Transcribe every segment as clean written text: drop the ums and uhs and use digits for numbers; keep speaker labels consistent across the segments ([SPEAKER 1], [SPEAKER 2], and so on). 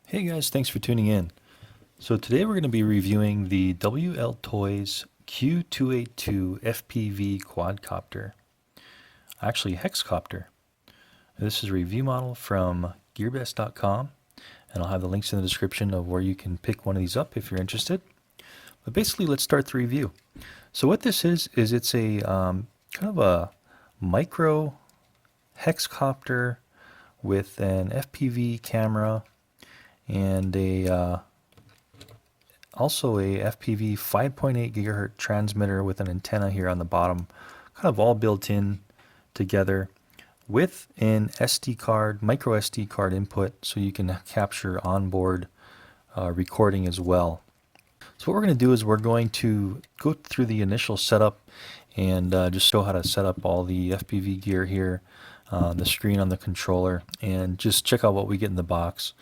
[SPEAKER 1] Hey guys, thanks for tuning in. So today we're going to be reviewing the Wltoys Q282 FPV quadcopter, actually Hexacopter. This is a review model from gearbest.com, and I'll have the links in the description of where you can pick one of these up if you're interested. But basically, let's start the review. So what this is it's a kind of a micro hexacopter with an FPV camera and also a FPV 5.8 gigahertz transmitter with an antenna here on the bottom, kind of all built in together with an SD card, micro SD card input, so you can capture onboard recording as well. So what we're going to do is we're going to go through the initial setup and just show how to set up all the FPV gear here, the screen on the controller, and just check out what we get in the box.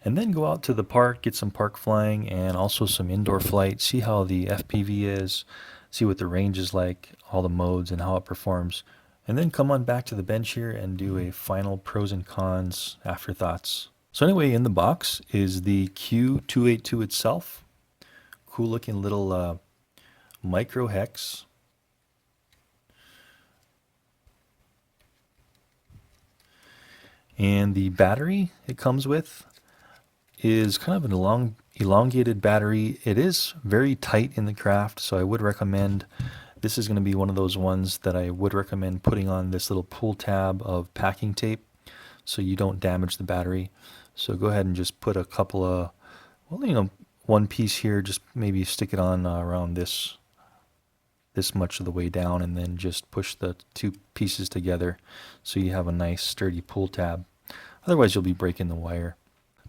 [SPEAKER 1] And then go out to the park, get some park flying and also some indoor flight, see how the FPV is, see what the range is like, all the modes and how it performs. And then come on back to the bench here and do a final pros and cons afterthoughts. So anyway, in the box is the Q282 itself. Cool looking little micro hex. And the battery it comes with is kind of an elongated battery. It is very tight in the craft, so I would recommend, this is going to be one of those ones that I would recommend putting on this little pull tab of packing tape so you don't damage the battery. So go ahead and just put a couple of, well, one piece here, just maybe stick it on around this much of the way down, and then just push the two pieces together so you have a nice sturdy pull tab. Otherwise you'll be breaking the wire.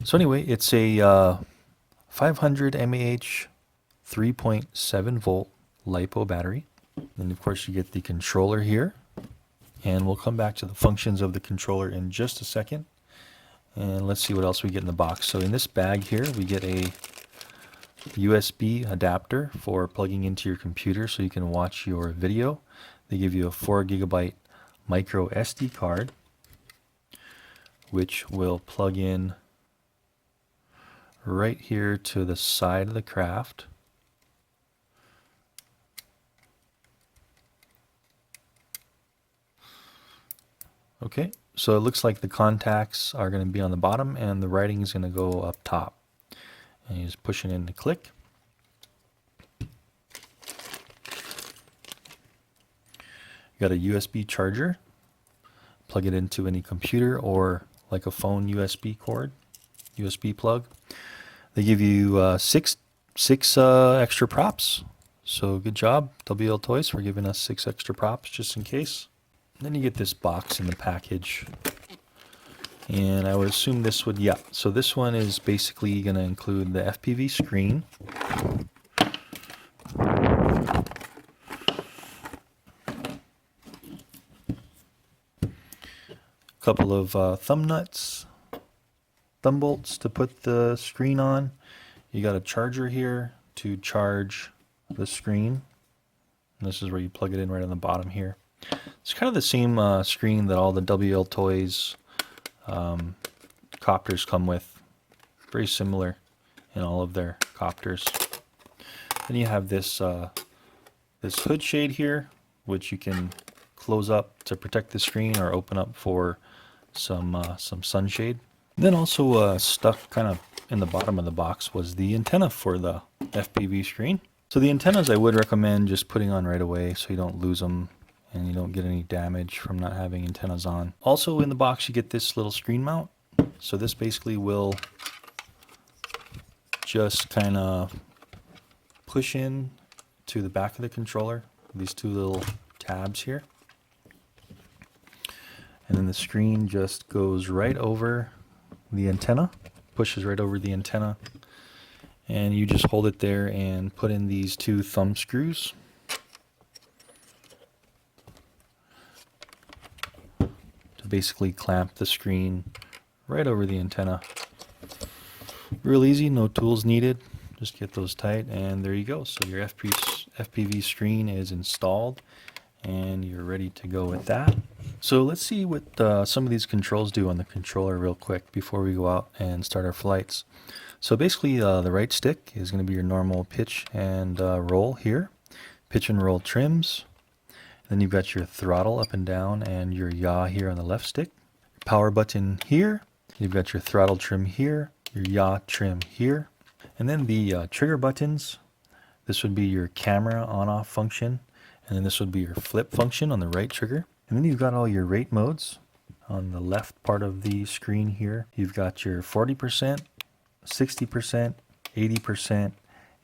[SPEAKER 1] So anyway, it's a 500 mAh 3.7 volt LiPo battery. And of course you get the controller here. And we'll come back to the functions of the controller in just a second. And let's see what else we get in the box. So in this bag here, we get a USB adapter for plugging into your computer so you can watch your video. They give you a 4 gigabyte micro SD card, which will plug in right here to the side of the craft. Okay, so it looks like the contacts are going to be on the bottom and the writing is going to go up top. And you just push it in to click. You got a USB charger. Plug it into any computer or like a phone USB cord, USB plug. They give you six extra props. So good job, Wltoys, for giving us 6 extra props just in case. And then you get this box in the package. And I would assume this would, yeah. So this one is basically going to include the FPV screen. A couple of thumb nuts. Thumb bolts to put the screen on. You got a charger here to charge the screen. And this is where you plug it in right on the bottom here. It's kind of the same screen that all the Wltoys copters come with. Very similar in all of their copters. Then you have this this hood shade here, which you can close up to protect the screen or open up for some sunshade. Then also stuck kind of in the bottom of the box was the antenna for the FPV screen. So the antennas I would recommend just putting on right away so you don't lose them and you don't get any damage from not having antennas on. Also in the box you get this little screen mount. So this basically will just kind of push in to the back of the controller, these two little tabs here. And then the screen just goes right over the antenna, pushes right over the antenna, and you just hold it there and put in these 2 thumb screws to basically clamp the screen right over the antenna. Real easy, no tools needed, just get those tight and there you go. So your FPV screen is installed and you're ready to go with that. So let's see what some of these controls do on the controller real quick before we go out and start our flights. So basically the right stick is going to be your normal pitch and roll here. Pitch and roll trims. Then you've got your throttle up and down and your yaw here on the left stick. Power button here. You've got your throttle trim here, your yaw trim here. And then the trigger buttons. This would be your camera on-off function. And then this would be your flip function on the right trigger. And then you've got all your rate modes on the left part of the screen here. You've got your 40%, 60%, 80%,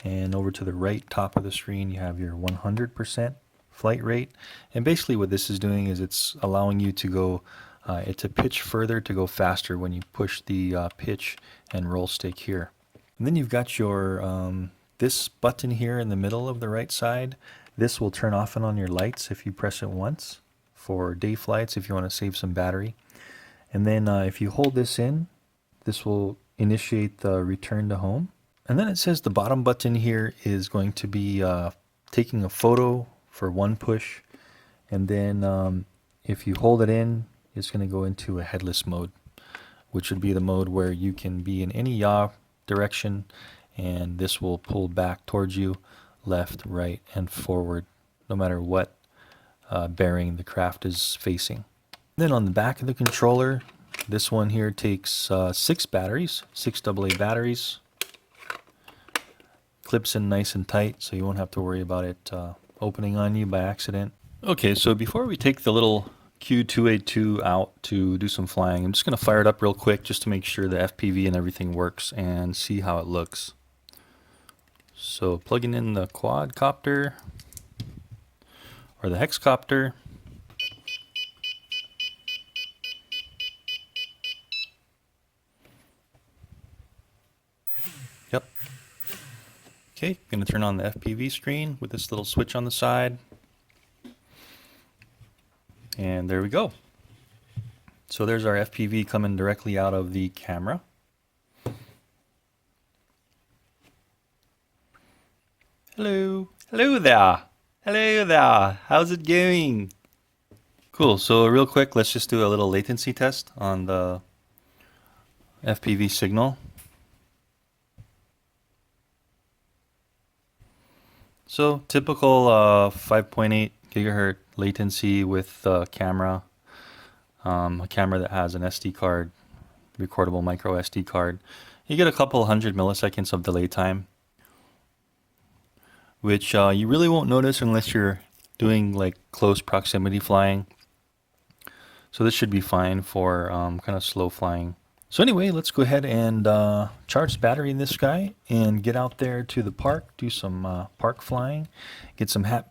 [SPEAKER 1] and over to the right top of the screen you have your 100% flight rate. And basically what this is doing is it's allowing you to go to pitch further, to go faster when you push the pitch and roll stick here. And then you've got your this button here in the middle of the right side. This will turn off and on your lights if you press it once for day flights if you want to save some battery. And then if you hold this in, this will initiate the return to home. And then it says the bottom button here is going to be taking a photo for one push. And then if you hold it in, it's going to go into a headless mode, which would be the mode where you can be in any yaw direction and this will pull back towards you, left, right, and forward, no matter what bearing the craft is facing. Then on the back of the controller, this one here takes 6 batteries, 6 AA batteries. Clips in nice and tight, so you won't have to worry about it opening on you by accident. Okay, so before we take the little Q282 out to do some flying, I'm just going to fire it up real quick just to make sure the FPV and everything works and see how it looks. So plugging in the quadcopter or the hexacopter. Yep. Okay, going to turn on the FPV screen with this little switch on the side. And there we go. So there's our FPV coming directly out of the camera. Hello. Hello there. Hello there. How's it going? Cool. So real quick, let's just do a little latency test on the FPV signal. So typical 5.8 gigahertz latency with a camera that has an SD card, recordable micro SD card. You get a couple hundred milliseconds of delay time, which you really won't notice unless you're doing like close proximity flying. So this should be fine for kind of slow flying. So anyway, let's go ahead and charge the battery in this guy and get out there to the park, do some park flying, get some hat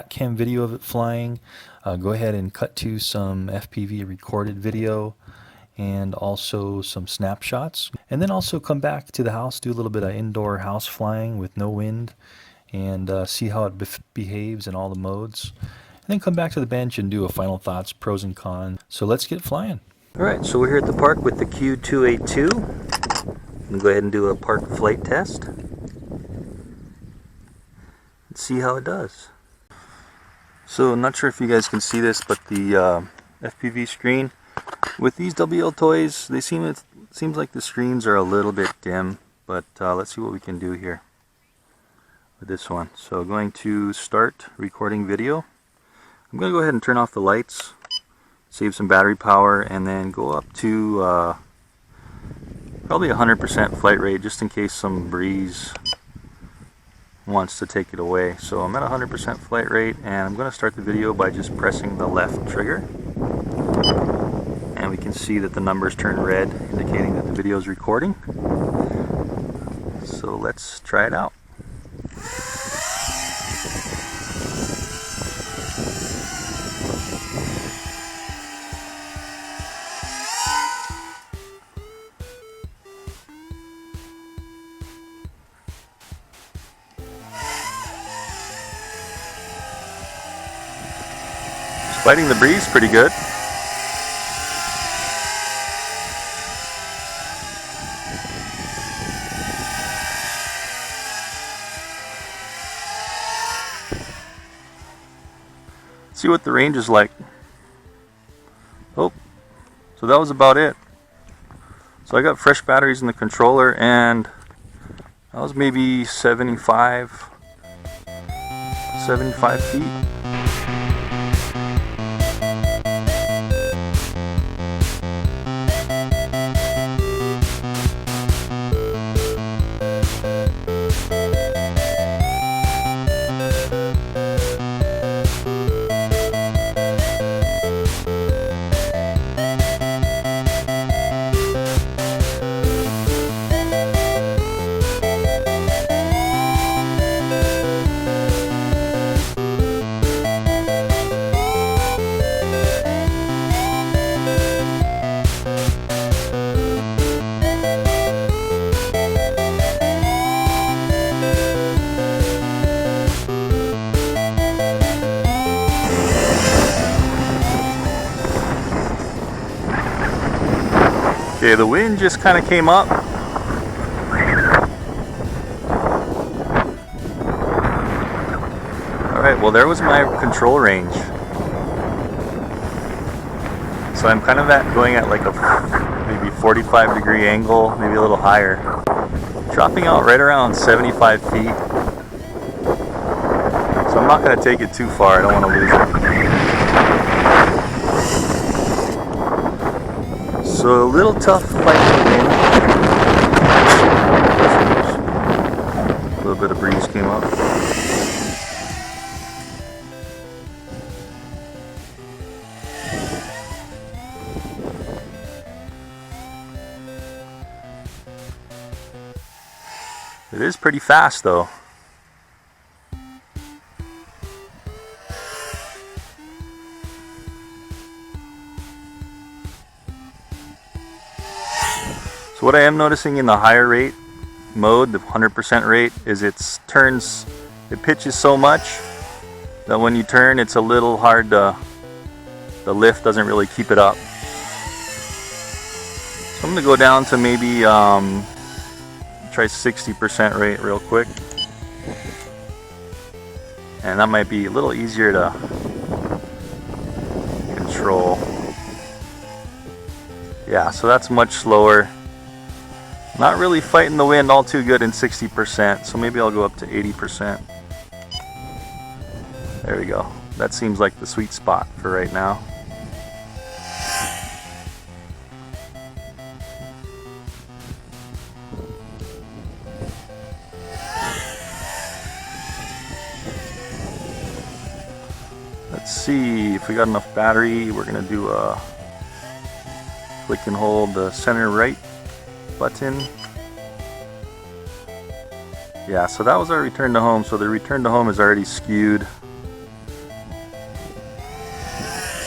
[SPEAKER 1] cam video of it flying, go ahead and cut to some FPV recorded video and also some snapshots, and then also come back to the house, do a little bit of indoor house flying with no wind and see how it behaves in all the modes, and then come back to the bench and do a final thoughts, pros and cons. So let's get flying. Alright, so we're here at the park with the Q282. I'm going to go ahead and do a park flight test and see how it does. So I'm not sure if you guys can see this, but the FPV screen with these Wltoys, it seems like the screens are a little bit dim, but let's see what we can do here with this one. So going to start recording video. I'm going to go ahead and turn off the lights, save some battery power, and then go up to probably 100% flight rate just in case some breeze wants to take it away. So I'm at 100% flight rate and I'm going to start the video by just pressing the left trigger, and we can see that the numbers turn red indicating that the video is recording. So let's try it out. Fighting the breeze pretty good. See what the range is like.
[SPEAKER 2] So that was about it. So I got fresh batteries in the controller, and that was maybe 75 feet. Okay, the wind just kind of came up. Alright, well there was my control range. So I'm kind of going at like a maybe 45-degree angle, maybe a little higher. Dropping out right around 75 feet. So I'm not going to take it too far, I don't want to lose it. So a little tough fight in the wind. A little bit of breeze came up. It is pretty fast though. So what I am noticing in the higher rate mode, the 100% rate, is it pitches so much that when you turn it's a little hard to, the lift doesn't really keep it up. So I'm going to go down to maybe try 60% rate real quick. And that might be a little easier to control. Yeah, so that's much slower. Not really fighting the wind all too good in 60%, so maybe I'll go up to 80%. There we go. That seems like the sweet spot for right now. Let's see if we got enough battery. We're gonna do a click and hold the center right button. Yeah, so that was our return to home. So the return to home is already skewed.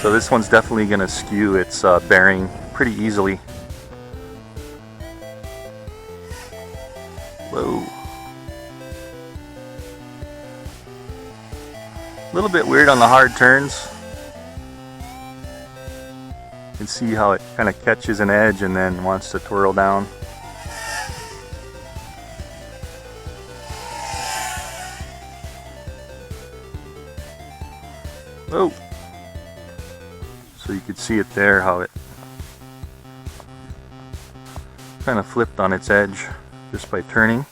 [SPEAKER 2] So this one's definitely gonna skew its bearing pretty easily. Whoa. A little bit weird on the hard turns. You can see how it kind of catches an edge and then wants to twirl down. Oh! So you could see it there, how it kind of flipped on its edge just by turning.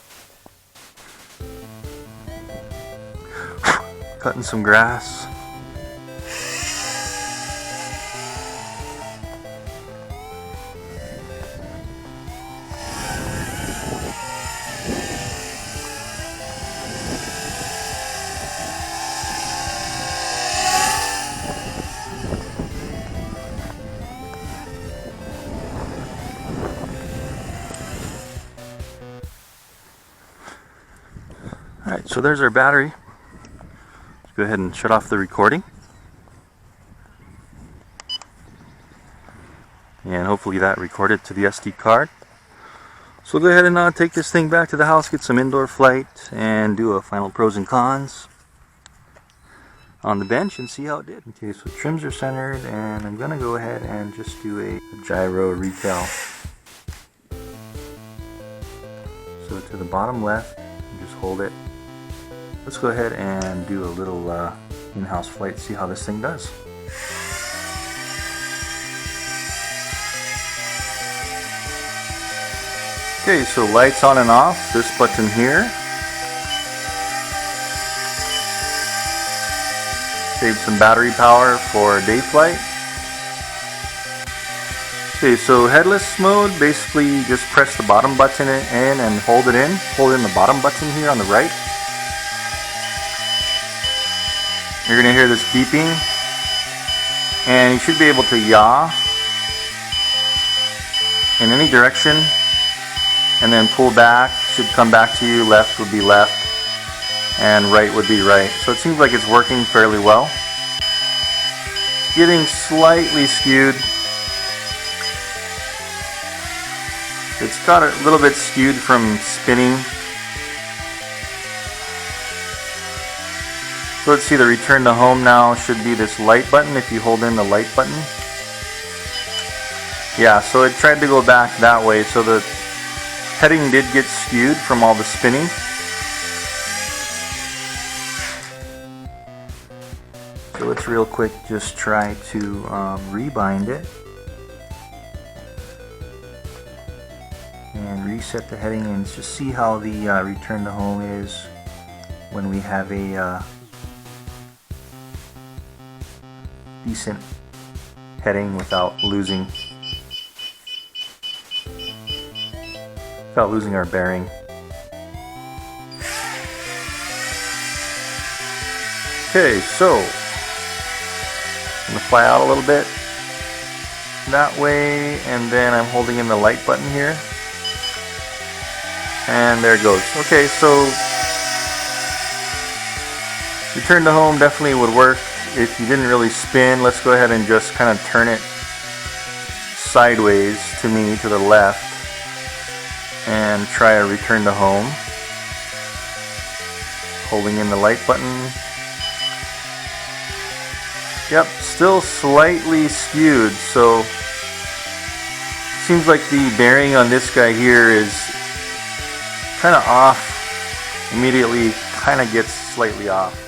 [SPEAKER 2] Cutting some grass. Alright, so there's our battery. Let's go ahead and shut off the recording. And hopefully that recorded to the SD card. So we'll go ahead and take this thing back to the house, get some indoor flight, and do a final pros and cons on the bench and see how it did. Okay, so trims are centered, and I'm going to go ahead and just do a gyro retail. So to the bottom left, just hold it. Let's go ahead and do a little in-house flight, see how this thing does. Okay, so lights on and off, this button here. Save some battery power for day flight. Okay, so headless mode, basically just press the bottom button in and hold it in. Hold in the bottom button here on the right. You're going to hear this beeping. And you should be able to yaw in any direction. And then pull back, should come back to you. Left would be left. And right would be right. So it seems like it's working fairly well. Getting slightly skewed. It's got a little bit skewed from spinning. So let's see, the return to home now should be this light button if you hold in the light button. Yeah, so it tried to go back that way, so the heading did get skewed from all the spinning. So let's real quick just try to rebind it. And reset the heading and just see how the return to home is when we have a decent heading without losing our bearing. Okay, so I'm gonna fly out a little bit that way, and then I'm holding in the light button here. And there it goes. Okay, so return to home definitely would work if you didn't really spin. Let's go ahead and just kind of turn it sideways to me, to the left, and try a return to home. Holding in the light button. Yep, still slightly skewed, so seems like the bearing on this guy here is kind of off. Immediately kind of gets slightly off.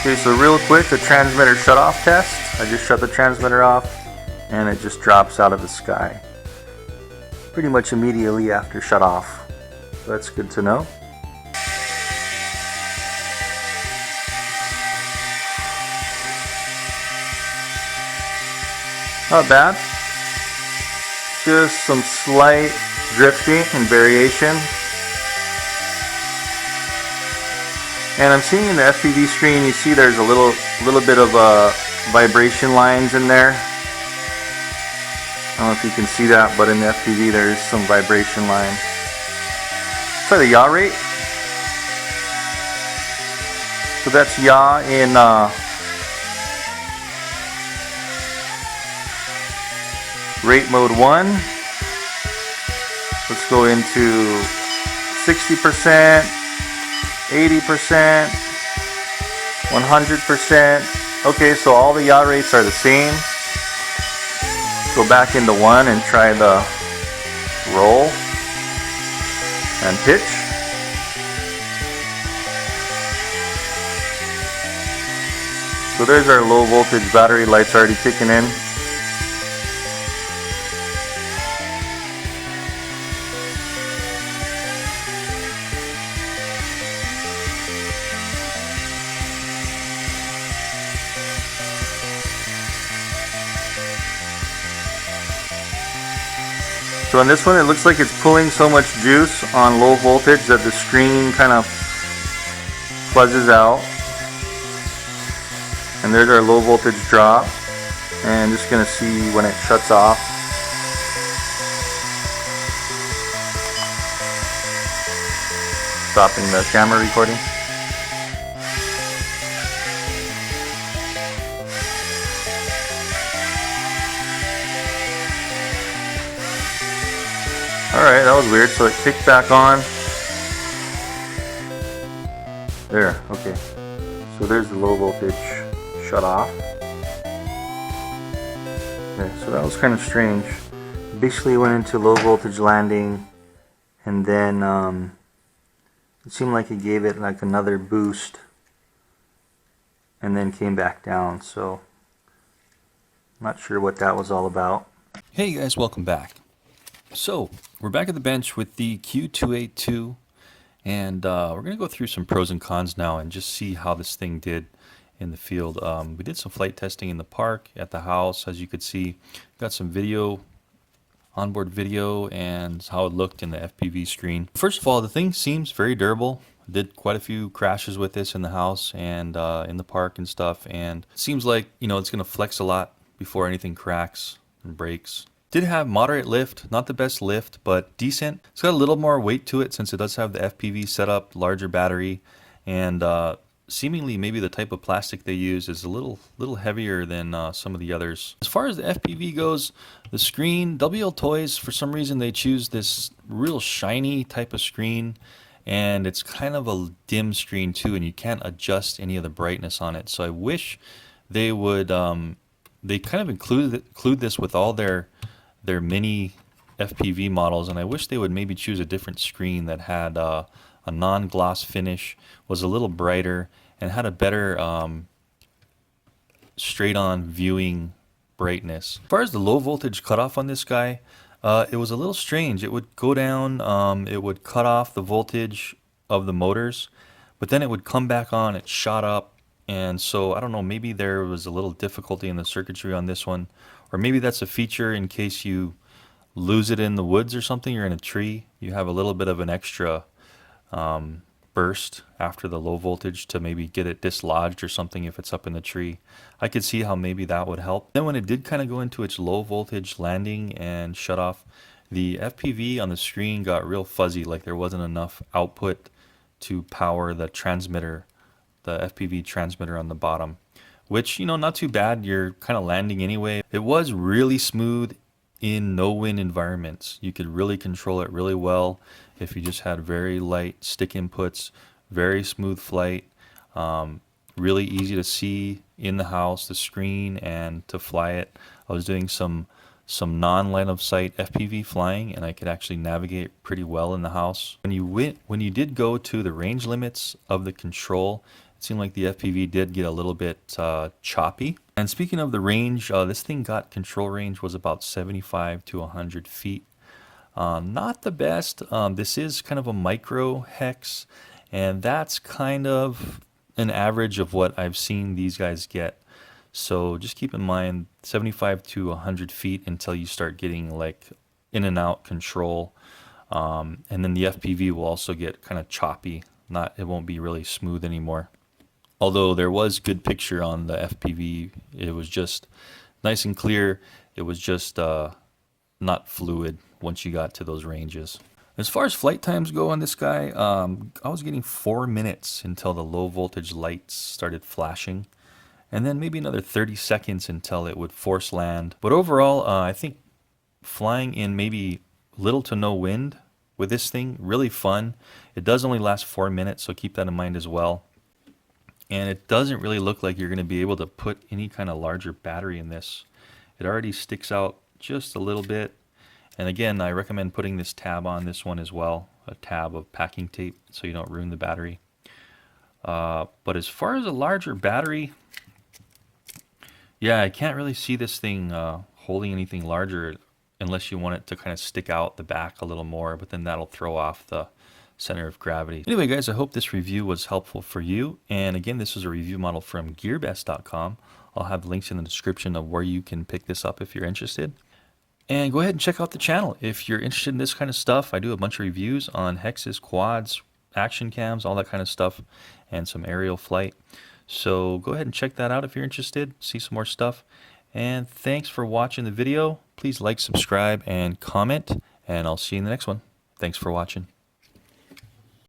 [SPEAKER 2] Okay, so real quick, the transmitter shut off test. I just shut the transmitter off and it just drops out of the sky pretty much immediately after shut off. So that's good to know. Not bad. Just some slight drifting and variation. And I'm seeing in the FPV screen, you see there's a little bit of vibration lines in there. I don't know if you can see that, but in the FPV there's some vibration line. Try the yaw rate. So that's yaw in rate mode 1. Let's go into 60%. 80%, 100%. Okay, so all the yaw rates are the same. go back into one and try the roll and pitch. So there's our low voltage battery, lights already kicking in. So on this one, it looks like it's pulling so much juice on low voltage that the screen kind of fuzzes out. And there's our low voltage drop. And just gonna see when it shuts off. Stopping the camera recording. Alright, that was weird. So it kicked back on. There, okay. So there's the low voltage shut off. Okay, so that was kind of strange. Basically went into low voltage landing, and then it seemed like it gave it like another boost and then came back down. So not sure what that was all about.
[SPEAKER 1] Hey guys, welcome back. So we're back at the bench with the Q282, and we're going to go through some pros and cons now and just see how this thing did in the field. We did some flight testing in the park, at the house, as you could see. Got some video, onboard video, and how it looked in the FPV screen. First of all, the thing seems very durable. Did quite a few crashes with this in the house and in the park and stuff, and it seems like, you know, it's going to flex a lot before anything cracks and breaks. Did have moderate lift, not the best lift, but decent. It's got a little more weight to it since it does have the FPV setup, larger battery, and seemingly maybe the type of plastic they use is a little heavier than some of the others. As far as the FPV goes, the screen, Wltoys, for some reason they choose this real shiny type of screen, and it's kind of a dim screen too, and you can't adjust any of the brightness on it. So I wish they would, they kind of include this with all their mini FPV models, and I wish they would maybe choose a different screen that had a non-gloss finish, was a little brighter, and had a better straight-on viewing brightness. As far as the low voltage cutoff on this guy, it was a little strange. It would go down, it would cut off the voltage of the motors, but then it would come back on, it shot up, and so I don't know, maybe there was a little difficulty in the circuitry on this one, or maybe that's a feature in case you lose it in the woods or something, you're in a tree, you have a little bit of an extra burst after the low voltage to maybe get it dislodged or something if it's up in the tree. I could see how maybe that would help. Then when it did kind of go into its low voltage landing and shut off, the FPV on the screen got real fuzzy, like there wasn't enough output to power the transmitter, the FPV transmitter on the bottom, which, you know, not too bad. You're kind of landing anyway. It was really smooth in no wind environments. You could really control it really well if you just had very light stick inputs, very smooth flight, really easy to see in the house, the screen, and to fly it. I was doing some non-line of sight FPV flying, and I could actually navigate pretty well in the house. When you did go to the range limits of the control, it seemed like the FPV did get a little bit choppy. And speaking of the range, this thing got control range was about 75 to 100 feet. Not the best. This is kind of a micro hex, and that's kind of an average of what I've seen these guys get. So just keep in mind 75 to 100 feet until you start getting like in and out control. And then the FPV will also get kind of choppy. It won't be really smooth anymore. Although there was good picture on the FPV, it was just nice and clear. It was just not fluid once you got to those ranges. As far as flight times go on this guy, I was getting 4 minutes until the low voltage lights started flashing, and then maybe another 30 seconds until it would force land. But overall, I think flying in maybe little to no wind with this thing, really fun. It does only last 4 minutes, so keep that in mind as well. And it doesn't really look like you're going to be able to put any kind of larger battery in this. It already sticks out just a little bit. And again, I recommend putting this tab on this one as well, a tab of packing tape, so you don't ruin the battery. But as far as a larger battery, yeah, I can't really see this thing holding anything larger unless you want it to kind of stick out the back a little more, but then that'll throw off the center of gravity. Anyway, guys, I hope this review was helpful for you. And again, this is a review model from gearbest.com. I'll have links in the description of where you can pick this up if you're interested. And go ahead and check out the channel if you're interested in this kind of stuff. I do a bunch of reviews on hexes, quads, action cams, all that kind of stuff, and some aerial flight. So go ahead and check that out if you're interested, see some more stuff. And thanks for watching the video. Please like, subscribe, and comment, and I'll see you in the next one. Thanks for watching.